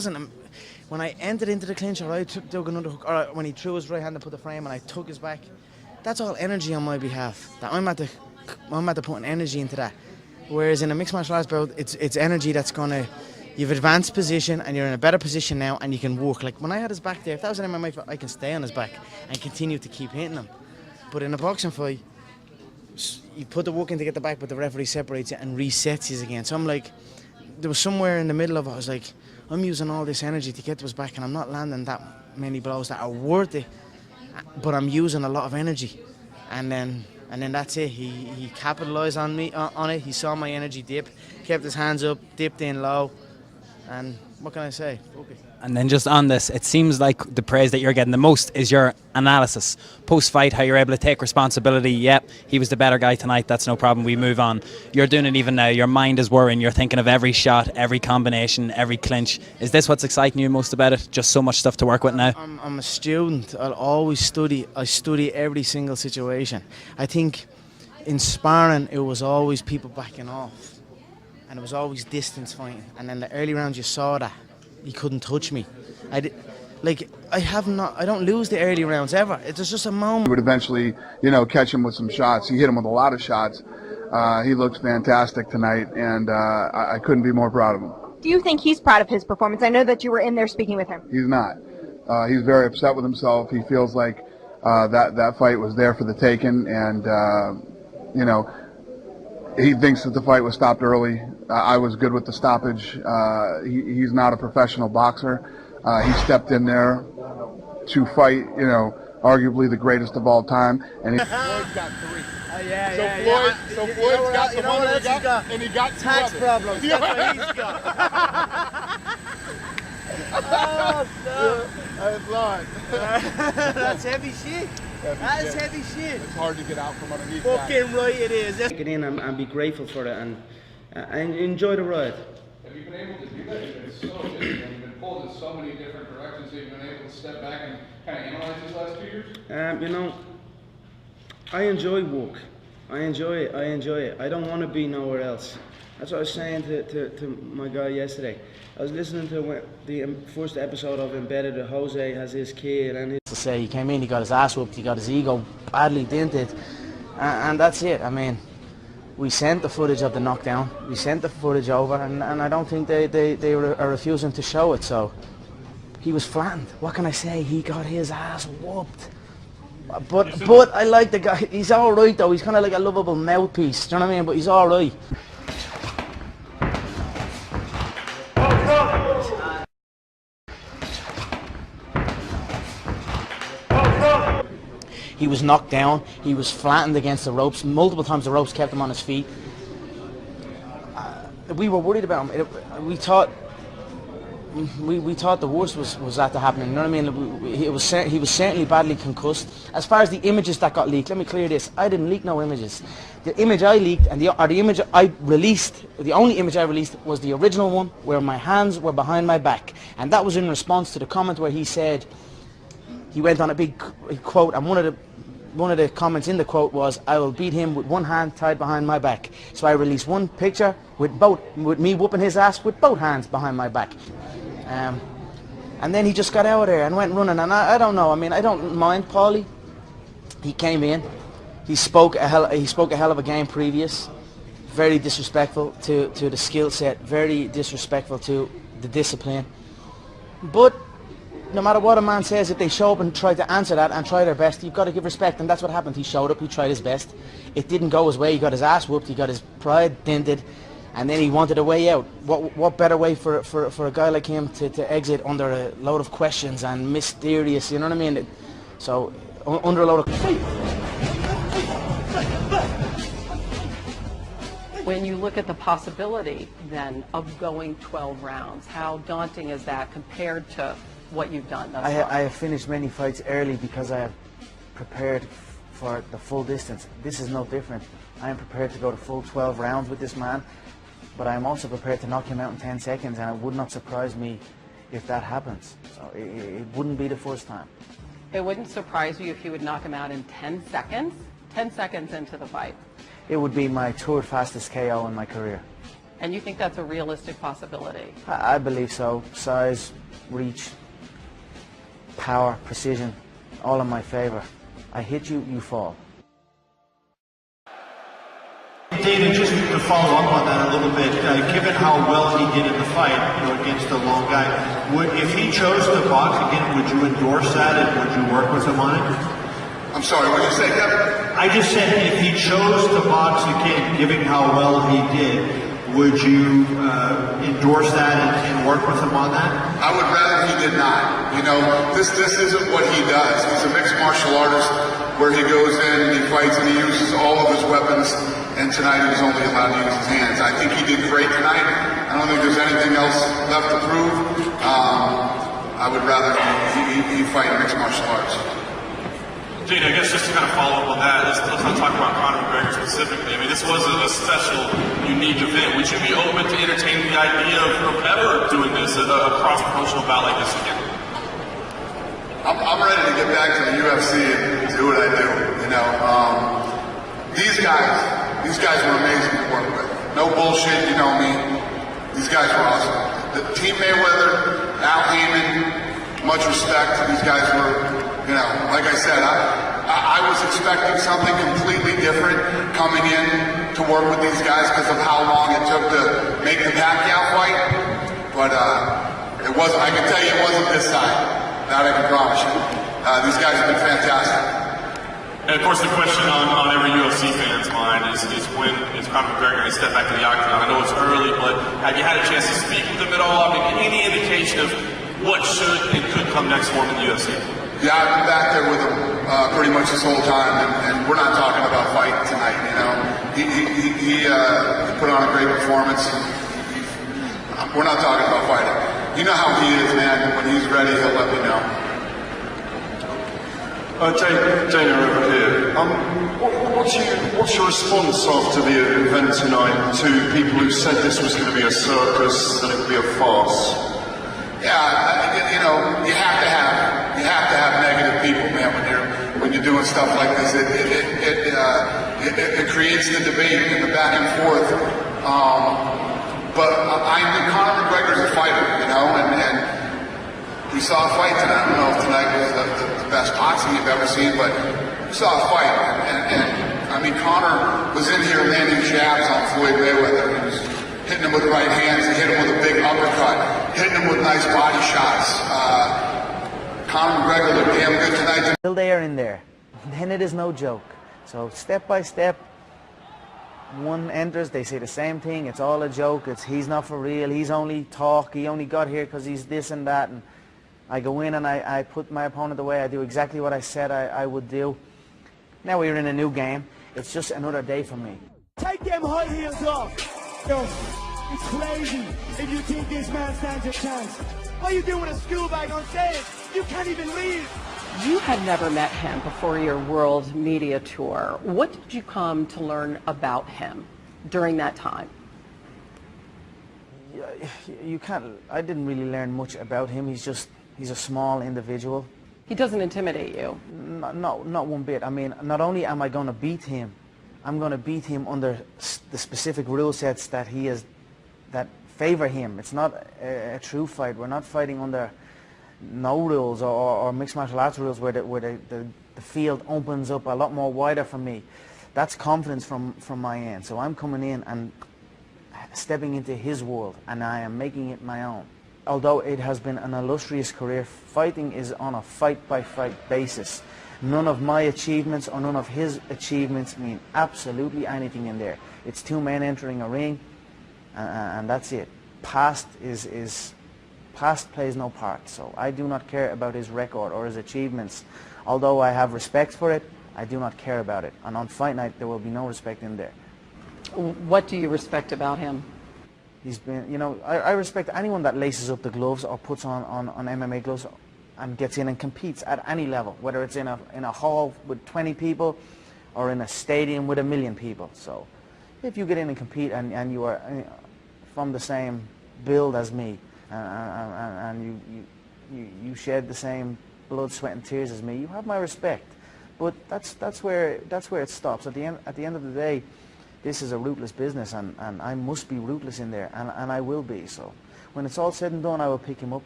wasn't. When I entered into the clinch, or I dug another hook, or when he threw his right hand to put the frame and I took his back, that's all energy on my behalf. That I'm at the putting energy into that. Whereas in a mixed martial arts bout, it's energy that's gonna. You've advanced position and you're in a better position now, and you can work. Like when I had his back there, if that was an MMA fight, I can stay on his back and continue to keep hitting him. But in a boxing fight, you put the work in to get the back, but the referee separates it and resets you again. So I'm like, there was somewhere in the middle of it, I was like, I'm using all this energy to get to his back and I'm not landing that many blows that are worth it, but I'm using a lot of energy. And then that's it. He capitalised on me on it. He saw my energy dip, kept his hands up, dipped in low, and what can I say? Okay. And then just on this, it seems like the praise that you're getting the most is your analysis. Post-fight, how you're able to take responsibility. Yep, he was the better guy tonight, that's no problem, we move on. You're doing it even now, your mind is whirring, you're thinking of every shot, every combination, every clinch. Is this what's exciting you most about it? Just so much stuff to work with now? I'm a student, I'll always study. I study every single situation. I think in sparring, it was always people backing off. And it was always distance fighting. And then the early rounds, you saw that. He couldn't touch me. I don't lose the early rounds ever. It's just a moment. We would eventually, catch him with some shots. He hit him with a lot of shots. He looks fantastic tonight, and I couldn't be more proud of him. Do you think he's proud of his performance? I know that you were in there speaking with him. He's not. He's very upset with himself. He feels like that fight was there for the taking, and he thinks that the fight was stopped early. I was good with the stoppage. He's not a professional boxer. He stepped in there to fight, arguably the greatest of all time. And Floyd's got 3. So Floyd's got the one that he got, and he got tax problems. That's what he's got. Oh, no. That's Lord. That's heavy shit. That is heavy shit. It's hard to get out from underneath Fucking that. right it is. Get in and be grateful for it and enjoy the ride. Have you been able to do that? You've been so busy and you've been pulled in so many different directions that you've been able to step back and kind of analyze these last 2 years? I enjoy work. I enjoy it. I don't want to be nowhere else. That's what I was saying to my guy yesterday. I was listening to the first episode of Embedded. Jose has his kid, and to say he came in, he got his ass whooped, he got his ego badly dented, and that's it. I mean, we sent the footage of the knockdown, we sent the footage over, and I don't think they are refusing to show it. So he was flattened. What can I say? He got his ass whooped. But I like the guy. He's all right though. He's kind of like a lovable mouthpiece. Do you know what I mean? But he's all right. He was knocked down, he was flattened against the ropes. Multiple times the ropes kept him on his feet. We were worried about him. We thought the worst was that to happen. You know what I mean? He was certainly badly concussed. As far as the images that got leaked, let me clear this. I didn't leak no images. The image I leaked and the image I released, the only image I released was the original one where my hands were behind my back. And that was in response to the comment where he said, he went on a big quote, and one of the comments in the quote was, "I will beat him with one hand tied behind my back." So I released one picture with me whooping his ass with both hands behind my back. And then he just got out of there and went running. And I don't know. I mean, I don't mind Paulie. He came in. He spoke a hell of a game previous. Very disrespectful to the skill set. Very disrespectful to the discipline. But no matter what a man says, if they show up and try to answer that and try their best, you've got to give respect, and that's what happened. He showed up, he tried his best. It didn't go his way, he got his ass whooped, he got his pride dented, and then he wanted a way out. What better way for a guy like him to exit under a load of questions and mysterious, you know what I mean? So, under a load of... When you look at the possibility, then, of going 12 rounds, how daunting is that compared to what you've done thus far? I have finished many fights early because I have prepared for the full distance. This is no different. I am prepared to go to full 12 rounds with this man, but I am also prepared to knock him out in 10 seconds, and it would not surprise me if that happens. So it wouldn't be the first time. It wouldn't surprise you if you would knock him out in 10 seconds? 10 seconds into the fight. It would be my third fastest KO in my career. And you think that's a realistic possibility? I believe so. Size, reach, power, precision, all in my favor. I hit you, you fall. David, just to follow up on that a little bit, given how well he did in the fight, against a long guy, if he chose to box again, would you endorse that and would you work with him on it? I'm sorry, what did you say, Kevin? I just said if he chose to box again, given how well he did, would you endorse that and work with him on that? I would rather he did not. This isn't what he does. He's a mixed martial artist where he goes in and he fights and he uses all of his weapons, and tonight he was only allowed to use his hands. I think he did great tonight. I don't think there's anything else left to prove. I would rather he fight mixed martial arts. Gene, I guess just to kind of follow up on that, let's not talk about Conor McGregor specifically. I mean, this was a special, unique event. Would you be open to entertaining the idea of ever doing this, a cross-promotional bout like this again? I'm ready to get back to the UFC and do what I do. These guys were amazing to work with. No bullshit, you know me. These guys were awesome. The Team Mayweather, Al Heyman, much respect. These guys were. Like I said, I was expecting something completely different coming in to work with these guys because of how long it took to make the Pacquiao fight. But it wasn't. I can tell you, it wasn't this side. That I can promise you. These guys have been fantastic. And of course, the question on every UFC fan's mind is when is Conor McGregor going to step back to the octagon? I know it's early, but have you had a chance to speak with him at all? I mean, any indication of what should and could come next for him in the UFC? Yeah, I've been back there with him pretty much this whole time, and we're not talking about fighting tonight. He put on a great performance. We're not talking about fighting. You know how he is, man. When he's ready, he'll let me know. Dana over here. What's your response after the event tonight to people who said this was going to be a circus, that it would be a farce? Yeah, you have to have negative people, man. When you're doing stuff like this, it creates the debate and the back and forth. But I think Conor McGregor's a fighter, and we saw a fight tonight. I don't know if tonight was the best boxing you've ever seen, but we saw a fight. And I mean, Conor was in here landing jabs on Floyd Mayweather. He was hitting him with right hands, he hit him with a big uppercut, hitting him with nice body shots. Conor McGregor looked damn good tonight. Till they are in there, then it is no joke. So step by step, one enters, they say the same thing, it's all a joke, he's not for real, he's only talk, he only got here because he's this and that. And I go in and I put my opponent away, I do exactly what I said I would do. Now we're in a new game, it's just another day for me. Take them high heels off. Yo, it's crazy if you think this man stands a chance. What are you doing with a school bag on stage? You can't even leave. You had never met him before your world media tour. What did you come to learn about him during that time? You can't, I didn't really learn much about him. He's a small individual. He doesn't intimidate you? No, not one bit. I mean, not only am I going to beat him, I'm going to beat him under the specific rule sets that that favor him. It's not a true fight. We're not fighting under no rules or mixed martial arts rules where the field opens up a lot more wider for me. That's confidence from my end. So I'm coming in and stepping into his world, and I am making it my own. Although it has been an illustrious career, fighting is on a fight-by-fight basis. None of my achievements or none of his achievements mean absolutely anything in there. It's two men entering a ring, and that's it. Past plays no part. So I do not care about his record or his achievements. Although I have respect for it, I do not care about it. And on fight night, there will be no respect in there. What do you respect about him? He's been, I respect anyone that laces up the gloves or puts on MMA gloves and gets in and competes at any level, whether it's in a hall with 20 people or in a stadium with 1 million people. So if you get in and compete and you are from the same build as me and you shed the same blood, sweat and tears as me, you have my respect. But that's where it stops. At the end of the day, this is a ruthless business, and I must be ruthless in there, and I will be. So when it's all said and done, I will pick him up.